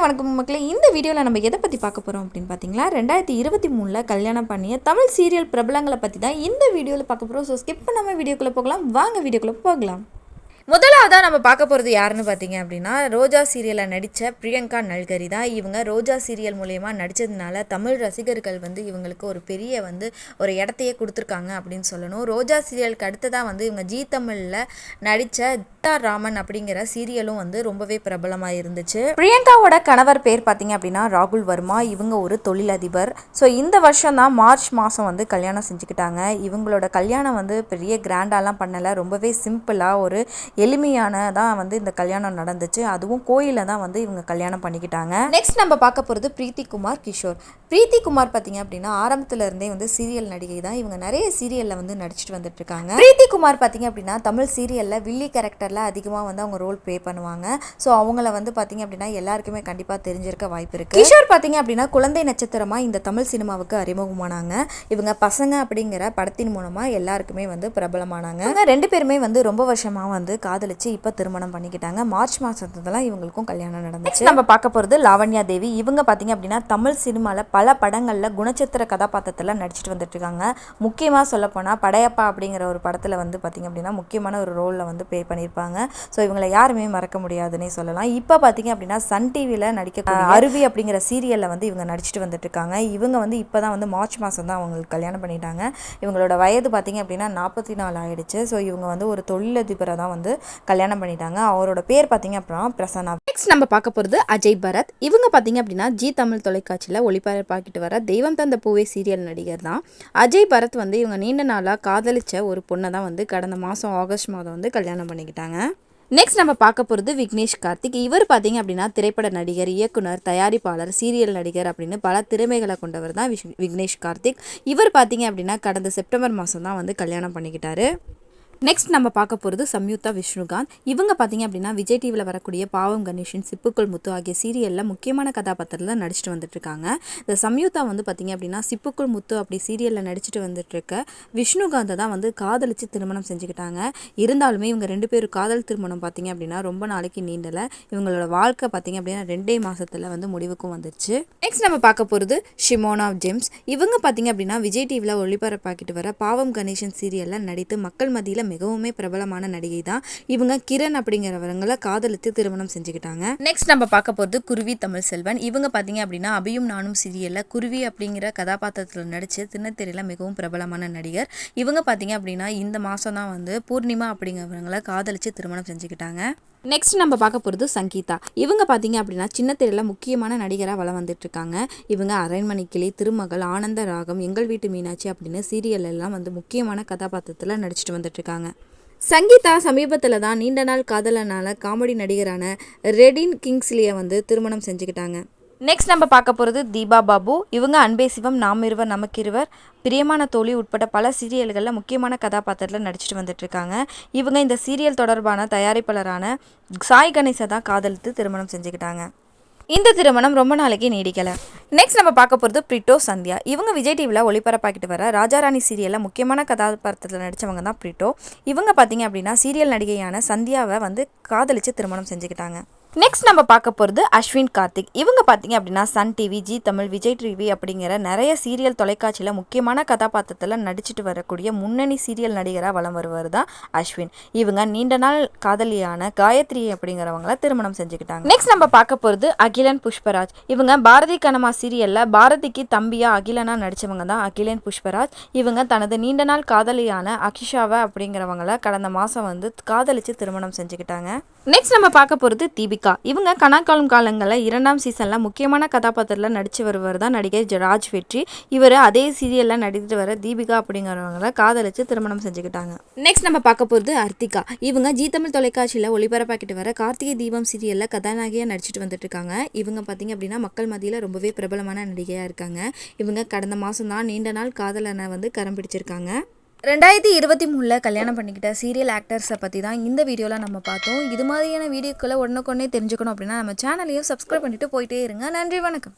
வணக்கம் மக்களே. இந்த வீடியோவில் நம்ம எதை பற்றி பார்க்க போகிறோம் அப்படின்னு பார்த்தீங்களா, 2023 கல்யாணம் பண்ணிய தமிழ் சீரியல் பிரபலங்களை பற்றி தான் இந்த வீடியோவில் பார்க்க போகிறோம். ஸோ ஸ்கிப் பண்ணாமல் வீடியோக்குள்ளே போகலாம். வாங்க வீடியோக்குள்ளே போகலாம். முதலாவதாக நம்ம பார்க்க போகிறது யாருன்னு பார்த்தீங்க அப்படின்னா, ரோஜா சீரியலில் நடித்த பிரியங்கா நல்கரி தான். இவங்க ரோஜா சீரியல் மூலயமா நடித்ததுனால தமிழ் ரசிகர்கள் இவங்களுக்கு ஒரு பெரிய ஒரு இடத்தையே கொடுத்துருக்காங்க அப்படின்னு சொல்லணும். ரோஜா சீரியலுக்கு அடுத்ததாக இவங்க ஜீ தமிழில் நடித்த ராமன் அப்படிங்கிற சீரியலும் ரொம்பவே பிரபலமாக இருந்துச்சு. பிரியங்காவோட கணவர் பேர் பார்த்தீங்க அப்படின்னா ராகுல் வர்மா. இவங்க ஒரு தொழிலதிபர். ஸோ இந்த வருஷம் தான் மார்ச் மாதம் கல்யாணம் செஞ்சுக்கிட்டாங்க. இவங்களோட கல்யாணம் பெரிய கிராண்டாலாம் பண்ணலை, ரொம்பவே சிம்பிளாக ஒரு எளிமையானதான் இந்த கல்யாணம் நடந்துச்சு. அதுவும் கோயிலில் தான் இவங்க கல்யாணம் பண்ணிக்கிட்டாங்க. நெக்ஸ்ட் நம்ம பார்க்க போகிறது பிரீத்தி குமார் கிஷோர். பிரீத்தி குமார் பார்த்தீங்க அப்படின்னா ஆரம்பத்துல இருந்தே சீரியல் நடிகை தான். இவங்க நிறைய சீரியலில் நடிச்சுட்டு வந்துட்டு இருக்காங்க. பிரீத்தி குமார் பார்த்தீங்க அப்படின்னா தமிழ் சீரியலில் வில்லி கேரக்டரில் அதிகமாக அவங்க ரோல் ப்ளே பண்ணுவாங்க. ஸோ அவங்கள பார்த்தீங்க அப்படின்னா எல்லாருக்குமே கண்டிப்பாக தெரிஞ்சிருக்க வாய்ப்பு இருக்குது. கிஷோர் பார்த்தீங்க அப்படின்னா குழந்தை நட்சத்திரமாக இந்த தமிழ் சினிமாவுக்கு அறிமுகமானாங்க. இவங்க பசங்க அப்படிங்கிற படத்தின் மூலமாக எல்லாருக்குமே பிரபலமானாங்க. இவங்க ரெண்டு பேருமே ரொம்ப வருஷமாக காதலிச்சு இப்போ திருமணம் பண்ணிக்கிட்டாங்க. மார்ச் மாதத்துல இவங்களுக்கும் கல்யாணம் நடந்துச்சு. நம்ம பார்க்க போகிறது லாவண்யா தேவி. இவங்க பார்த்தீங்க அப்படின்னா தமிழ் சினிமாவில் பல படங்களில் குணச்சித்திர கதாபாத்திரத்தில் நடிச்சிட்டு வந்துட்டு இருக்காங்க. முக்கியமாக சொல்லப்போனால் படையப்பா அப்படிங்கிற ஒரு படத்தில் பார்த்தீங்க அப்படின்னா முக்கியமான ஒரு ரோலில் ப்ளே பண்ணியிருப்பாங்க. ஸோ இவங்களை யாருமே மறக்க முடியாதுன்னே சொல்லலாம். இப்போ பார்த்தீங்க அப்படின்னா சன் டிவியில் நடிக்கக்கூடிய அருவி அப்படிங்கிற சீரியலில் இவங்க நடிச்சிட்டு வந்துட்டு இருக்காங்க. இவங்க இப்போ தான் மார்ச் மாதம் தான் அவங்களுக்கு கல்யாணம் பண்ணிட்டாங்க. இவங்களோட வயது பார்த்தீங்க அப்படின்னா 44 ஆயிடுச்சு. ஸோ இவங்க ஒரு தொழிலதிபரை தான் கல்யாணம் பண்ணிட்டாங்க. அவரோட பேர் பார்த்தீங்க அப்படின்னா பிரசன்னா. நெக்ஸ்ட் நம்ம பார்க்க போகிறது அஜய் பரத். இவங்க பார்த்தீங்க அப்படின்னா ஜி தமிழ் தொலைக்காட்சியில் ஒளிபரப்பாக்கிட்டு வர தெய்வம் தந்த பூவே சீரியல் நடிகர் தான். அஜய் பரத் இவங்க நீண்ட நாளாக காதலிச்ச ஒரு பொண்ணை தான் கடந்த மாதம் ஆகஸ்ட் மாதம் கல்யாணம் பண்ணிக்கிட்டாங்க. நெக்ஸ்ட் நம்ம பார்க்க போகிறது விக்னேஷ் கார்த்திக். இவர் பார்த்தீங்க அப்படின்னா திரைப்பட நடிகர், இயக்குனர், தயாரிப்பாளர், சீரியல் நடிகர் அப்படின்னு பல திறமைகளை கொண்டவர் தான் விக்னேஷ் கார்த்திக். இவர் பார்த்தீங்க அப்படின்னா கடந்த செப்டம்பர் மாதம் தான் கல்யாணம் பண்ணிக்கிட்டாரு. நெக்ஸ்ட் நம்ம பார்க்க போகிறது சம்யுக்தா விஷ்ணுகாந்த். இவங்க பார்த்தீங்க அப்படின்னா விஜய் டிவியில் வரக்கூடிய பாவம் கணேஷன், சிப்புக்குள் முத்து ஆகிய சீரியலில் முக்கியமான கதாபாத்திரத்தில் நடிச்சிட்டு வந்துட்டு இருக்காங்க. இந்த சம்யுக்தா பார்த்தீங்க அப்படின்னா சிப்புக்குள் முத்து அப்படி சீரியலில் நடிச்சிட்டு வந்துட்டு இருக்க விஷ்ணுகாந்தை தான் காதலிச்சு திருமணம் செஞ்சுக்கிட்டாங்க. இருந்தாலுமே இவங்க ரெண்டு பேரும் காதல் திருமணம் பார்த்தீங்க அப்படின்னா ரொம்ப நாளைக்கு நீண்டலை. இவங்களோட வாழ்க்கை பார்த்தீங்க அப்படின்னா 2 மாதத்தில் முடிவுக்கும் வந்துருச்சு. நெக்ஸ்ட் நம்ம பார்க்க போகிறது ஷிமோனா ஜேம்ஸ். இவங்க பார்த்தீங்க அப்படின்னா விஜய் டிவியில் ஒளிபரப்பாக்கிட்டு வர பாவம் கணேஷன் சீரியலில் நடித்து மக்கள் மத்தியில் மிகவும் பிரபலமான நடிகை தான். இவங்க கிரண் அப்படிங்கிறவங்களை காதலித்து திருமணம் செஞ்சுக்கிட்டாங்க. நெக்ஸ்ட் நம்ம பார்க்க போகிறது குருவி தமிழ் செல்வன். இவங்க பார்த்தீங்க அப்படின்னா அபியும் நானும் சீரியல்ல குருவி அப்படிங்கிற கதாபாத்திரத்தில் நடிச்சு தினத்திரையில மிகவும் பிரபலமான நடிகர். இவங்க பார்த்தீங்க அப்படின்னா இந்த மாதம் தான் பூர்ணிமா அப்படிங்கிறவங்களை காதலிச்சு திருமணம் செஞ்சுக்கிட்டாங்க. நெக்ஸ்ட் நம்ம பார்க்க போகிறது சங்கீதா. இவங்க பார்த்தீங்க அப்படின்னா சின்ன திரையில் முக்கியமான நடிகராக வளம் வந்துட்டு இருக்காங்க. இவங்க அரண்மனை கிளி, திருமகள், ஆனந்த ராகம், எங்கள் வீட்டு மீனாட்சி அப்படின்னு சீரியல் எல்லாம் முக்கியமான கதாபாத்திரத்தில் நடிச்சிட்டு வந்துட்டு இருக்காங்க. சங்கீதா சமீபத்தில் தான் நீண்ட நாள் காதலனால காமெடி நடிகரான ரெடின் கிங்ஸ்லியை திருமணம் செஞ்சுக்கிட்டாங்க. நெக்ஸ்ட் நம்ம பார்க்க போகிறது தீபா பாபு. இவங்க அன்பே சிவம், நாம் இருவர் நமக்கிருவர், பிரியமான தோழி உட்பட பல சீரியல்களில் முக்கியமான கதாபாத்திரத்தில் நடிச்சிட்டு வந்துட்டு இருக்காங்க. இவங்க இந்த சீரியல் தொடர்பான தயாரிப்பாளரான சாய் கணேசை தான் காதலித்து திருமணம் செஞ்சுக்கிட்டாங்க. இந்த திருமணம் ரொம்ப நாளைக்கு நீடிக்கலை. நெக்ஸ்ட் நம்ம பார்க்க போகிறது பிரிட்டோ சந்தியா. இவங்க விஜய் டிவியில் ஒளிபரப்பாக்கிட்டு வர ராஜாராணி சீரியலில் முக்கியமான கதாபாத்திரத்தில் நடித்தவங்க தான் பிரிட்டோ. இவங்க பார்த்தீங்க அப்படின்னா சீரியல் நடிகையான சந்தியாவை காதலித்து திருமணம் செஞ்சுக்கிட்டாங்க. நெக்ஸ்ட் நம்ம பார்க்க போகிறது அஸ்வின் கார்த்திக். இவங்க பார்த்தீங்க அப்படின்னா சன் டிவி, ஜி தமிழ், விஜய் டிவி அப்படிங்கிற நிறைய சீரியல் தொலைக்காட்சியில் முக்கியமான கதாபாத்திரத்தில் நடிச்சிட்டு வரக்கூடிய முன்னணி சீரியல் நடிகராக வலம் வருவர் தான் அஸ்வின். இவங்க நீண்ட நாள் காதலியான காயத்ரி அப்படிங்கிறவங்கள திருமணம் செஞ்சுக்கிட்டாங்க. நெக்ஸ்ட் நம்ம பார்க்க போகிறது அகிலன் புஷ்பராஜ். இவங்க பாரதி கனமா சீரியலில் பாரதிக்கு தம்பியா அகிலனா நடித்தவங்க தான் அகிலன் புஷ்பராஜ். இவங்க தனது நீண்ட நாள் காதலியான அகிஷாவை அப்படிங்கிறவங்கள கடந்த மாதம் காதலிச்சு திருமணம் செஞ்சுக்கிட்டாங்க. நெக்ஸ்ட் நம்ம பார்க்க போகிறது தீபிகா. இவங்க கனாக்காலம் காலங்களில் 2ஆம் சீசனில் முக்கியமான கதாபாத்திரத்தில் நடித்து வருவர் தான் நடிகர் ராஜ் வெற்றி. இவர் அதே சீரியலில் நடித்துட்டு வர தீபிகா அப்படிங்கிறவங்கள காதலிச்சு திருமணம் செஞ்சுக்கிட்டாங்க. நெக்ஸ்ட் நம்ம பார்க்க போகிறது அர்த்திகா. இவங்க ஜி தமிழ் தொலைக்காட்சியில் ஒளிபரப்பாக்கிட்டு வர கார்த்திகை தீபம் சீரியலில் கதாநாயகியாக நடிச்சிட்டு வந்துட்டு இருக்காங்க. இவங்க பார்த்தீங்க அப்படின்னா மக்கள் மத்தியில் ரொம்பவே பிரபலமான நடிகையாக இருக்காங்க. இவங்க கடந்த மாதம் தான் நீண்ட நாள் காதலனை கரம் பிடிச்சிருக்காங்க. 2023 கல்யாணம் பண்ணிக்கிட்ட சீரியல் ஆக்டர்ஸை பற்றி தான் இந்த வீடியோவில் நம்ம பார்த்தோம். இது மாதிரியான வீடியோக்களை உடனுக்குடனே தெரிஞ்சுக்கணும் அப்படின்னா நம்ம சேனலையும் சப்ஸ்கிரைப் பண்ணிட்டு போயிட்டே இருங்க. நன்றி, வணக்கம்.